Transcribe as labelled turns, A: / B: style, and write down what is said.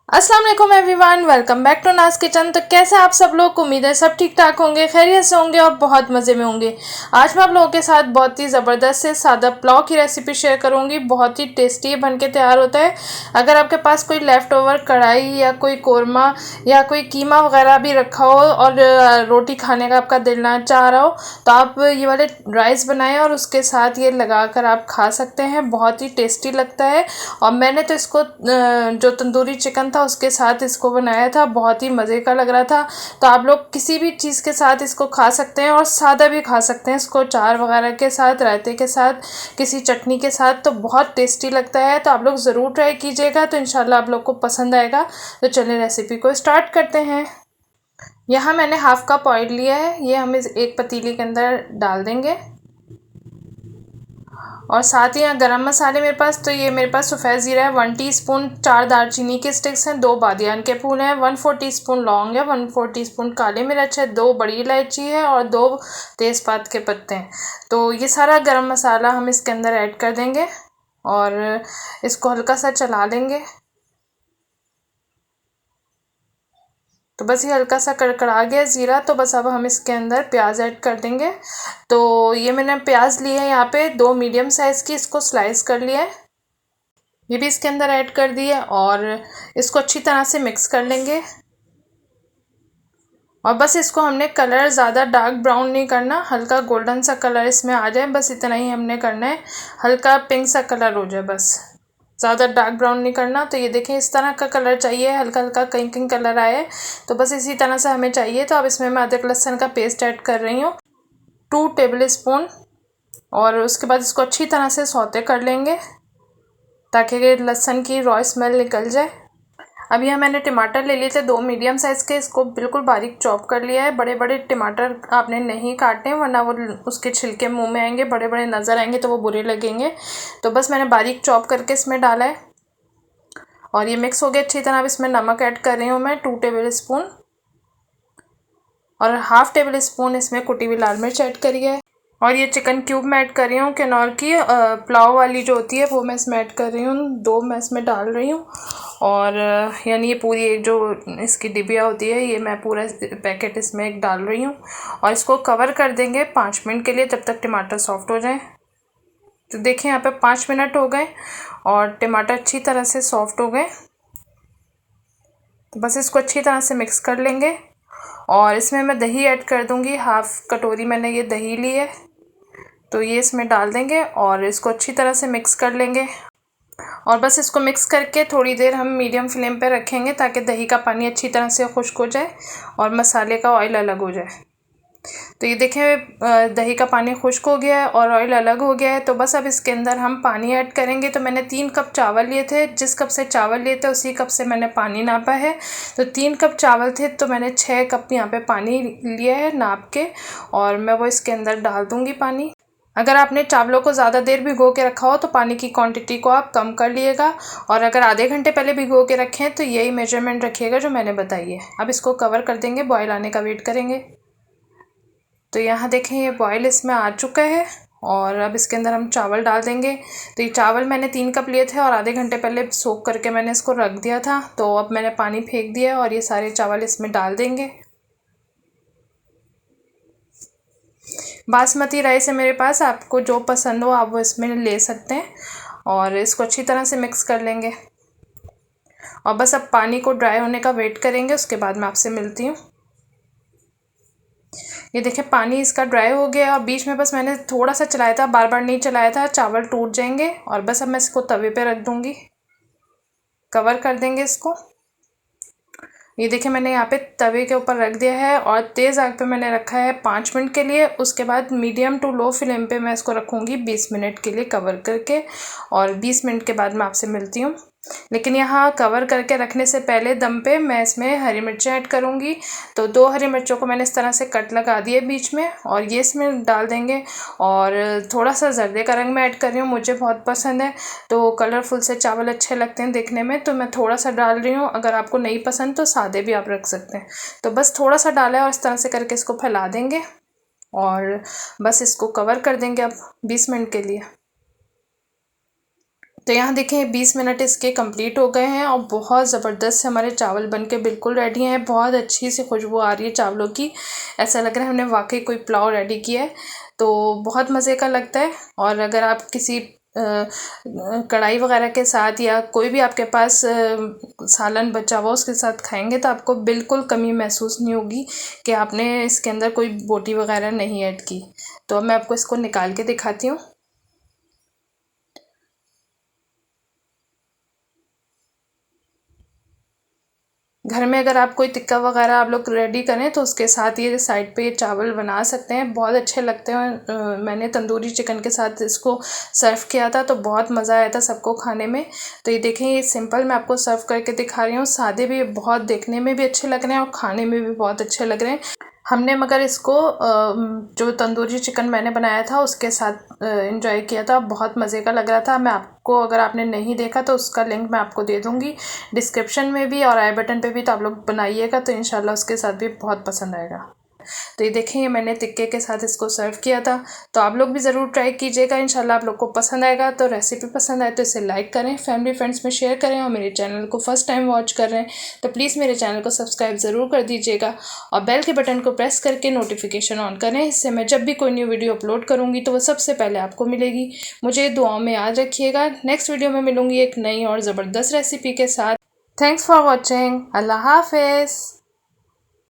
A: अस्सलाम वालेकुम everyone, welcome back to नाज किचन। तो कैसे आप सब लोग, उम्मीद है सब ठीक ठाक होंगे, खैरियत से होंगे और बहुत मज़े में होंगे। आज मैं आप लोगों के साथ बहुत ही ज़बरदस्त से सादा पुलाव की रेसिपी शेयर करूंगी। बहुत ही टेस्टी बन के तैयार होता है। अगर आपके पास कोई लेफ़्ट ओवर कढ़ाई या कोई कोरमा या कोई कीमा वगैरह भी रखा हो और रोटी खाने का आपका दिल ना चाह रहा हो, तो आप ये वाले राइस बनाएं और उसके साथ ये लगा कर आप खा सकते हैं। बहुत ही टेस्टी लगता है। और मैंने तो इसको जो तंदूरी चिकन था उसके साथ इसको बनाया था, बहुत ही मज़े का लग रहा था। तो आप लोग किसी भी चीज़ के साथ इसको खा सकते हैं और सादा भी खा सकते हैं इसको, चार वगैरह के साथ, रायते के साथ, किसी चटनी के साथ। तो बहुत टेस्टी लगता है। तो आप लोग ज़रूर ट्राई कीजिएगा, तो इंशाल्लाह आप लोग को पसंद आएगा। तो चलिए रेसिपी को स्टार्ट करते हैं। यहाँ मैंने हाफ कप ऑयल लिया है, ये हम इस एक पतीली के अंदर डाल देंगे। और साथ ही यहाँ गरम मसाले मेरे पास, तो ये मेरे पास सफ़ेद ज़ीरा है 1 टीस्पून, 4 दालचीनी के स्टिक्स हैं, 2 बादियान के फूल हैं, 1/4 टीस्पून लौंग है, 1/4 टीस्पून काली मिर्च है, 2 बड़ी इलायची है और 2 तेज़पात के पत्ते हैं। तो ये सारा गरम मसाला हम इसके अंदर ऐड कर देंगे और इसको हल्का सा चला लेंगे। तो बस ये हल्का सा कड़कड़ा गया ज़ीरा, तो बस अब हम इसके अंदर प्याज ऐड कर देंगे। तो ये मैंने प्याज लिए है यहाँ पे 2 मीडियम साइज़ की, इसको स्लाइस कर लिया है। ये भी इसके अंदर ऐड कर दिए और इसको अच्छी तरह से मिक्स कर लेंगे। और बस इसको हमने कलर ज़्यादा डार्क ब्राउन नहीं करना, हल्का गोल्डन सा कलर इसमें आ जाए, बस इतना ही हमने करना है। हल्का पिंक सा कलर हो जाए बस, ज़्यादा डार्क ब्राउन नहीं करना। तो ये देखें इस तरह का कलर चाहिए, हल्का हल्का कहीं कहीं कलर आए, तो बस इसी तरह से हमें चाहिए। तो अब इसमें मैं अदरक लहसुन का पेस्ट ऐड कर रही हूँ 2 टेबल स्पून। और उसके बाद इसको अच्छी तरह से सौते कर लेंगे ताकि लहसुन की रॉ स्मेल निकल जाए। अब यहाँ मैंने टमाटर ले लिए थे 2 मीडियम साइज़ के, इसको बिल्कुल बारीक चॉप कर लिया है। बड़े बड़े टमाटर आपने नहीं काटने, वरना वो उसके छिलके मुंह में आएंगे, बड़े बड़े नज़र आएंगे तो वो बुरे लगेंगे। तो बस मैंने बारीक चॉप करके इसमें डाला है और ये मिक्स हो गया अच्छी तरह। अब इसमें नमक ऐड कर रही हूँ मैं 2 टेबल स्पून और हाफ़ टेबल स्पून इसमें कुटी हुई लाल मिर्च ऐड करी है। और ये चिकन क्यूब मैं ऐड कर रही हूँ, किन्नौर की पुलाव वाली जो होती है वो मैं इसमें ऐड कर रही हूँ, 2 मैं इसमें डाल रही हूँ। और यानी ये पूरी एक जो इसकी डिबिया होती है, ये मैं पूरा पैकेट इसमें एक डाल रही हूँ। और इसको कवर कर देंगे 5 मिनट के लिए, जब तक टमाटर सॉफ्ट हो जाए। तो देखिए यहाँ पे 5 मिनट हो गए और टमाटर अच्छी तरह से सॉफ्ट हो गए। तो बस इसको अच्छी तरह से मिक्स कर लेंगे और इसमें मैं दही ऐड कर दूँगी, हाफ़ कटोरी मैंने ये दही ली है, तो ये इसमें डाल देंगे और इसको अच्छी तरह से मिक्स कर लेंगे। और बस इसको मिक्स करके थोड़ी देर हम मीडियम फ्लेम पे रखेंगे ताकि दही का पानी अच्छी तरह से खुश्क हो जाए और मसाले का ऑयल अलग हो जाए। तो ये देखें दही का पानी खुश्क हो गया है और ऑयल अलग हो गया है। तो बस अब इसके अंदर हम पानी ऐड करेंगे। तो मैंने 3 कप चावल लिए थे, जिस कप से चावल लिए थे उसी कप से मैंने पानी नापा है। तो 3 कप चावल थे तो मैंने 6 कप यहाँ पे पानी लिया है नाप के, और मैं वो इसके अंदर डाल दूँगी पानी। अगर आपने चावलों को ज़्यादा देर भिगो के रखा हो तो पानी की क्वांटिटी को आप कम कर लिएगा, और अगर आधे घंटे पहले भिगो के रखें तो यही मेजरमेंट रखिएगा जो मैंने बताई है। अब इसको कवर कर देंगे, बॉयल आने का वेट करेंगे। तो यहाँ देखें ये बॉयल इसमें आ चुका है और अब इसके अंदर हम चावल डाल देंगे। तो ये चावल मैंने 3 कप लिए थे और आधे घंटे पहले सोक करके मैंने इसको रख दिया था। तो अब मैंने पानी फेंक दिया और ये सारे चावल इसमें डाल देंगे। बासमती राइस है मेरे पास, आपको जो पसंद हो आप वो इसमें ले सकते हैं। और इसको अच्छी तरह से मिक्स कर लेंगे और बस अब पानी को ड्राई होने का वेट करेंगे, उसके बाद मैं आपसे मिलती हूँ। ये देखिए पानी इसका ड्राई हो गया और बीच में बस मैंने थोड़ा सा चलाया था, बार बार नहीं चलाया था, चावल टूट जाएंगे। और बस अब मैं इसको तवे पे रख दूँगी, कवर कर देंगे इसको। ये देखिए मैंने यहाँ पे तवे के ऊपर रख दिया है और तेज़ आग पे मैंने रखा है 5 मिनट के लिए। उसके बाद मीडियम टू लो फ्लेम पे मैं इसको रखूँगी 20 मिनट के लिए कवर करके, और 20 मिनट के बाद मैं आपसे मिलती हूँ। लेकिन यहाँ कवर करके रखने से पहले दम पे मैं इसमें हरी मिर्चें ऐड करूँगी। तो 2 हरी मिर्चों को मैंने इस तरह से कट लगा दिए बीच में और ये इसमें डाल देंगे। और थोड़ा सा जर्दे का रंग मैं ऐड कर रही हूँ, मुझे बहुत पसंद है, तो कलरफुल से चावल अच्छे लगते हैं देखने में, तो मैं थोड़ा सा डाल रही हूँ। अगर आपको नहीं पसंद तो सादे भी आप रख सकते हैं। तो बस थोड़ा सा डाला है और इस तरह से करके इसको फैला देंगे और बस इसको कवर कर देंगे अब 20 मिनट के लिए। तो यहाँ देखें 20 मिनट इसके कंप्लीट हो गए हैं और बहुत ज़बरदस्त से हमारे चावल बन के बिल्कुल रेडी हैं। बहुत अच्छी सी खुशबू आ रही है चावलों की, ऐसा लग रहा है हमने वाकई कोई पुलाव रेडी किया है। तो बहुत मज़े का लगता है। और अगर आप किसी कढ़ाई वगैरह के साथ या कोई भी आपके पास सालन बचा हुआ उसके साथ खाएंगे तो आपको बिल्कुल कमी महसूस नहीं होगी कि आपने इसके अंदर कोई बोटी वगैरह नहीं ऐड की। तो अब मैं आपको इसको निकाल के दिखाती हूँ। घर में अगर आप कोई टिक्का वगैरह आप लोग रेडी करें तो उसके साथ ये साइड पे चावल बना सकते हैं, बहुत अच्छे लगते हैं। मैंने तंदूरी चिकन के साथ इसको सर्व किया था तो बहुत मज़ा आया था सबको खाने में। तो ये देखें, ये सिंपल मैं आपको सर्व करके दिखा रही हूँ। सादे भी बहुत देखने में भी अच्छे लग रहे हैं और खाने में भी बहुत अच्छे लग रहे हैं। हमने मगर इसको जो तंदूरी चिकन मैंने बनाया था उसके साथ इंजॉय किया था, बहुत मज़े का लग रहा था। मैं आपको, अगर आपने नहीं देखा तो उसका लिंक मैं आपको दे दूँगी डिस्क्रिप्शन में भी और आई बटन पे भी, तो आप लोग बनाइएगा तो इंशाल्लाह उसके साथ भी बहुत पसंद आएगा। तो ये देखें, ये मैंने टिक्के के साथ इसको सर्व किया था। तो आप लोग भी ज़रूर ट्राई कीजिएगा, इंशाल्लाह आप लोग को पसंद आएगा। तो रेसिपी पसंद आए तो इसे लाइक करें, फैमिली फ्रेंड्स में शेयर करें और मेरे चैनल को फर्स्ट टाइम वॉच कर रहे हैं तो प्लीज़ मेरे चैनल को सब्सक्राइब ज़रूर कर दीजिएगा और बेल के बटन को प्रेस करके नोटिफिकेशन ऑन करें। इससे मैं जब भी कोई न्यू वीडियो अपलोड करूँगी तो वो सबसे पहले आपको मिलेगी। मुझे दुआओं में याद रखिएगा। नेक्स्ट वीडियो में मिलूँगी एक नई और ज़बरदस्त रेसिपी के साथ। Thanks for watching. अल्लाह हाफिज़।